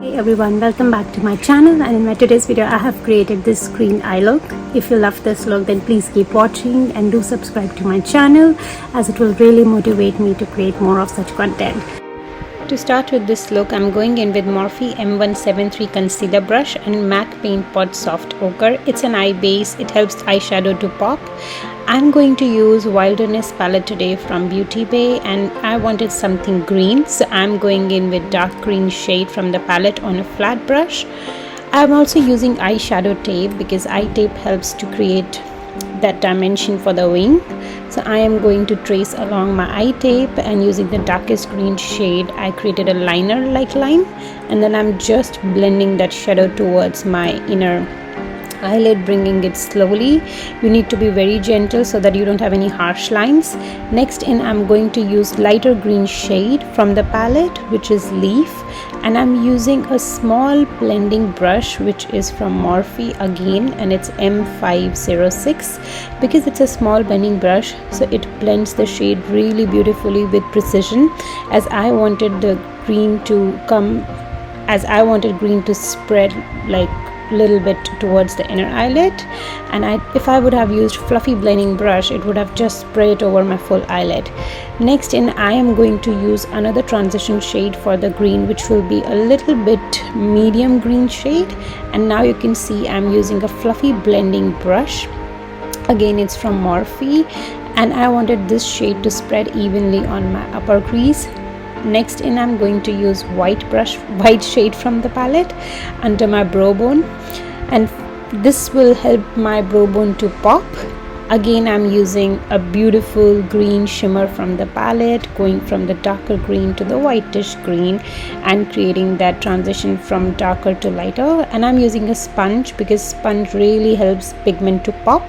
Hey everyone, welcome back to my channel, and in my today's video I have created this green eye look. If you love this look, then please keep watching and do subscribe to my channel, as it will really motivate me to create more of such content. To start with this look, I'm going in with Morphe M173 concealer brush and Mehk Paint Pot Soft Ochre. It's an eye base, it helps eyeshadow to pop. I'm going to use Wilderness palette today from Beauty Bay, and I wanted something green, so I'm going in with dark green shade from the palette on a flat brush. I'm also using eyeshadow tape because eye tape helps to create that dimension for the wing. So I am going to trace along my eye tape, and using the darkest green shade I created a liner like line, and then I'm just blending that shadow towards my inner eyelid, bringing it slowly. You need to be very gentle so that you don't have any harsh lines. Next in, I'm going to use lighter green shade from the palette, which is Leaf, and I'm using a small blending brush which is from Morphe again, and it's M506 because it's a small blending brush, so it blends the shade really beautifully with precision, as I wanted green to spread like little bit towards the inner eyelid, and if I would have used fluffy blending brush, it would have just spread it over my full eyelid. Next in, I am going to use another transition shade for the green, which will be a little bit medium green shade, and now you can see I'm using a fluffy blending brush. Again, it's from Morphe, and I wanted this shade to spread evenly on my upper crease. Next in, I'm going to use white shade from the palette under my brow bone, and this will help my brow bone to pop. Again, I'm using a beautiful green shimmer from the palette, going from the darker green to the whitish green and creating that transition from darker to lighter. And I'm using a sponge because sponge really helps pigment to pop.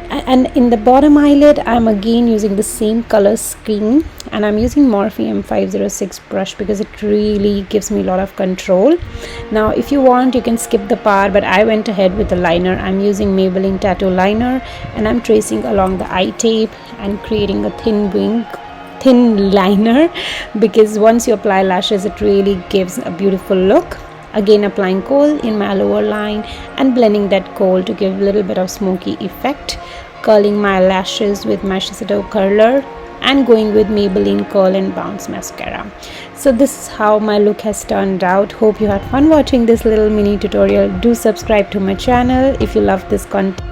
And in the bottom eyelid, I'm again using the same color scheme, and I'm using Morphe M506 brush because it really gives me a lot of control. Now if you want, you can skip the part, but I went ahead with the liner. I'm using Maybelline Tattoo liner, and I'm tracing along the eye tape and creating a thin liner, because once you apply lashes, it really gives a beautiful look. Again, applying kohl in my lower line and blending that kohl to give a little bit of smoky effect. Curling my lashes with my Eyeshadow curler and going with Maybelline Curl and Bounce mascara. So this is how my look has turned out. Hope you had fun watching this little mini tutorial. Do subscribe to my channel if you love this content.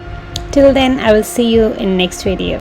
Till then, I will see you in next video.